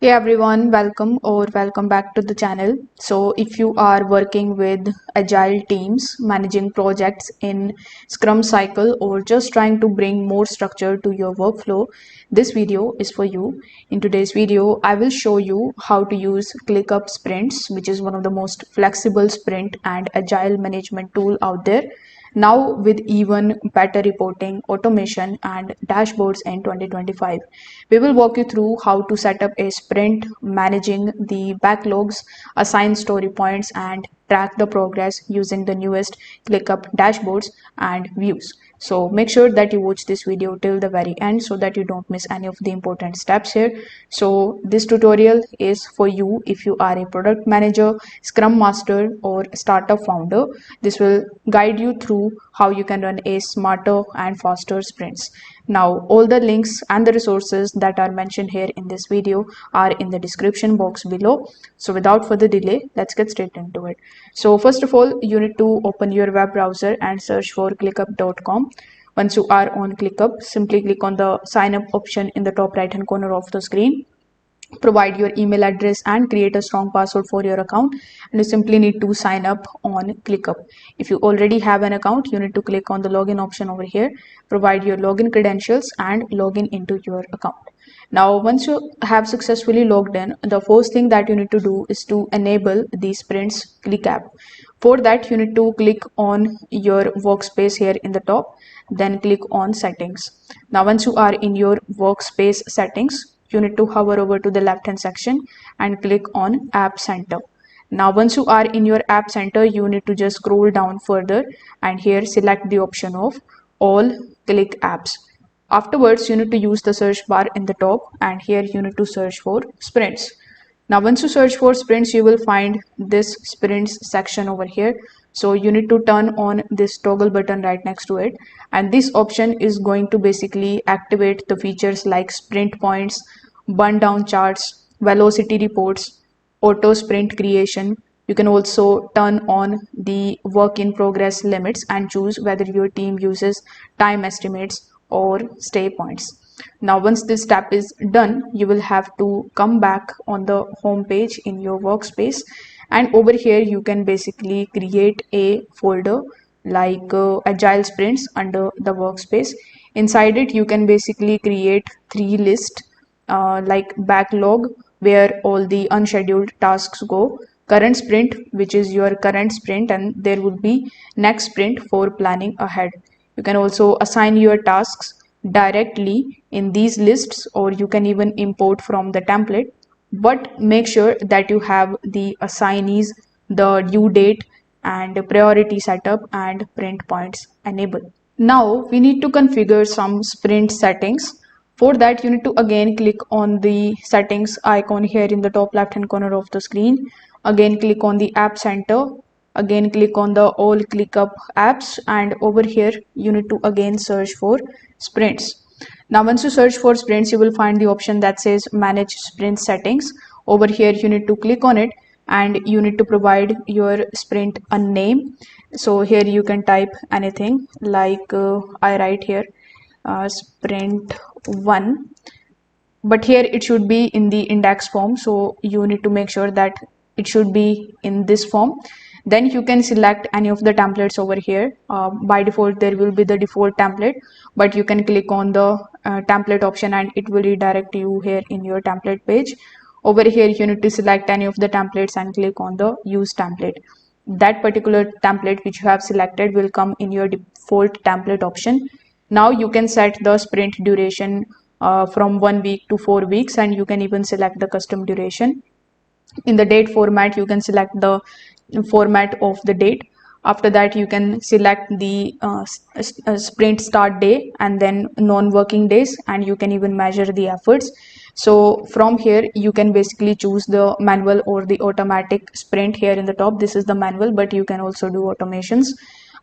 Hey everyone, welcome back to the channel. So if you are working with agile teams, managing projects in Scrum cycle, or just trying to bring more structure to your workflow, this video is for you. In today's video, I will show you how to use Clickup Sprints, which is one of the most flexible sprint and agile management tool out there. Now with even better reporting, automation and dashboards in 2025. We will walk you through how to set up a sprint, managing the backlogs, assign story points and track the progress using the newest ClickUp dashboards and views. So make sure that you watch this video till the very end so that you don't miss any of the important steps here. So this tutorial is for you if you are a product manager, scrum master or startup founder. This will guide you through how you can run a smarter and faster sprints. Now all the links and the resources that are mentioned here in this video are in the description box below. So without further delay, let's get straight into it. So first of all, you need to open your web browser and search for clickup.com. Once you are on ClickUp, simply click on the sign up option in the top right hand corner of the screen. Provide your email address and create a strong password for your account, and you simply need to sign up on ClickUp. If you already have an account, you need to click on the login option over here, provide your login credentials and log in into your account. Now once you have successfully logged in, the first thing that you need to do is to enable the sprints click app. For that, you need to click on your workspace here in the top, then click on settings. Now once you are in your workspace settings, you need to hover over to the left hand section and click on app center. Now once you are in your app center, you need to just scroll down further and here select the option of all click apps. Afterwards, you need to use the search bar in the top and here you need to search for sprints. Now once you search for sprints, you will find this sprints section over here. So you need to turn on this toggle button right next to it, and this option is going to basically activate the features like sprint points, burn down charts, velocity reports, auto sprint creation. You can also turn on the work in progress limits and choose whether your team uses time estimates or stay points. Now once this step is done, you will have to come back on the home page in your workspace, and over here you can basically create a folder like agile sprints under the workspace. Inside it you can basically create three lists like backlog, where all the unscheduled tasks go, current sprint, which is your current sprint, and there will be next sprint for planning ahead. You can also assign your tasks directly in these lists, or you can even import from the template, but make sure that you have the assignees, the due date and priority setup and print points enabled. Now we need to configure some sprint settings. For that, you need to again click on the settings icon here in the top left hand corner of the screen. Again click on the app center. Again click on the all ClickUp apps, and over here you need to again search for sprints. Now once you search for sprints, you will find the option that says manage sprint settings. Over here you need to click on it and you need to provide your sprint a name. So here you can type anything like I write here sprint 1, but here it should be in the index form, so you need to make sure that it should be in this form. Then you can select any of the templates over here. By default there will be the default template, but you can click on the template option and it will redirect you here in your template page. Over here you need to select any of the templates and click on the use template. That particular template which you have selected will come in your default template option. Now you can set the sprint duration from 1 week to 4 weeks, and you can even select the custom duration. In the date format, you can select the format of the date. After that, you can select the sprint start day and then non-working days, and you can even measure the efforts. So from here you can basically choose the manual or the automatic sprint here in the top. This is the manual, but you can also do automations.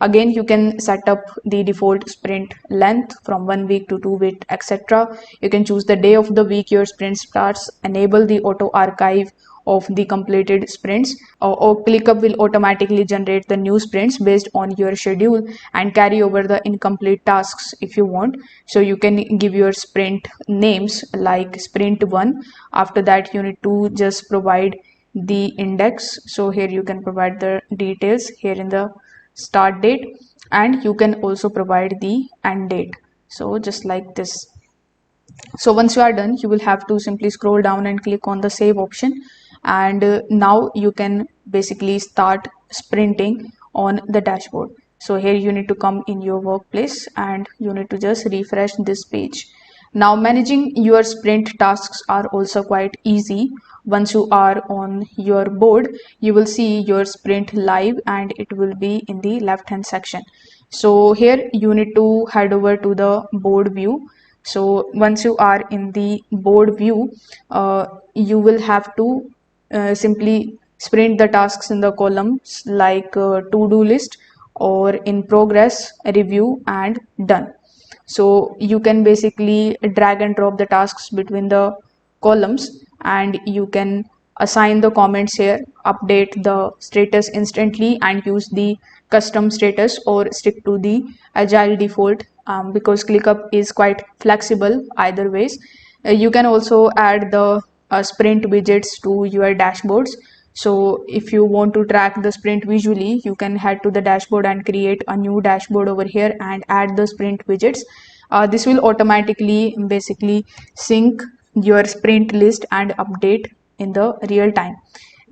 Again, you can set up the default sprint length from 1 week to 2 week, etc. You can choose the day of the week your sprint starts, enable the auto archive of the completed sprints, or ClickUp will automatically generate the new sprints based on your schedule and carry over the incomplete tasks if you want. So you can give your sprint names like sprint 1. After that, you need to just provide the index. So here you can provide the details here in the start date, and you can also provide the end date, so just like this. So once you are done, you will have to simply scroll down and click on the save option, and now you can basically start sprinting on the dashboard. So here you need to come in your workplace and you need to just refresh this page. Now managing your sprint tasks are also quite easy. Once you are on your board, you will see your sprint live and it will be in the left hand section. So here you need to head over to the board view. So once you are in the board view, you will have to simply sprint the tasks in the columns like to-do list or in progress, review, and done. So you can basically drag and drop the tasks between the columns, and you can assign the comments here, update the status instantly, and use the custom status or stick to the agile default, because ClickUp is quite flexible either ways. You can also add the sprint widgets to your dashboards. So if you want to track the sprint visually, you can head to the dashboard and create a new dashboard over here and add the sprint widgets. This will automatically basically sync your sprint list and update in the real time.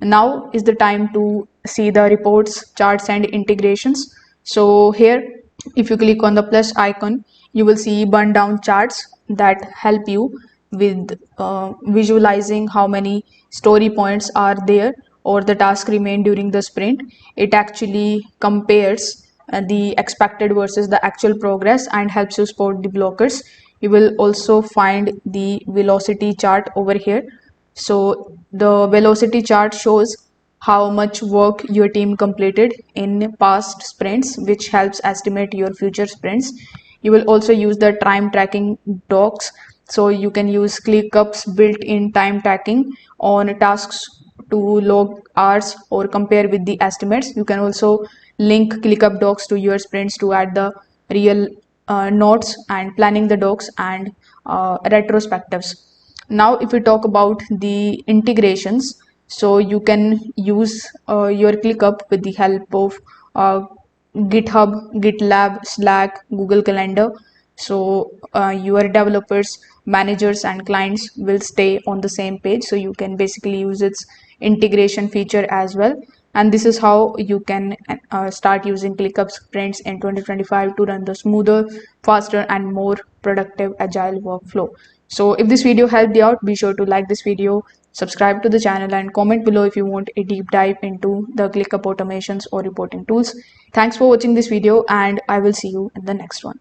Now is the time to see the reports, charts, and integrations. So here, if you click on the plus icon, you will see burn down charts that help you with visualizing how many story points are there or the task remain during the sprint. It actually compares the expected versus the actual progress and helps you spot the blockers. You will also find the velocity chart over here. So the velocity chart shows how much work your team completed in past sprints, which helps estimate your future sprints. You will also use the time tracking docs. So you can use ClickUp's built-in time tracking on tasks to log hours or compare with the estimates. You can also link ClickUp docs to your sprints to add the real notes and planning the docs and retrospectives. Now if we talk about the integrations, so you can use your ClickUp with the help of GitHub, GitLab, Slack, Google Calendar. So your developers, managers, and clients will stay on the same page. So you can basically use its integration feature as well. And this is how you can start using ClickUp Sprints in 2025 to run the smoother, faster, and more productive agile workflow. So if this video helped you out, be sure to like this video, subscribe to the channel, and comment below if you want a deep dive into the ClickUp automations or reporting tools. Thanks for watching this video, and I will see you in the next one.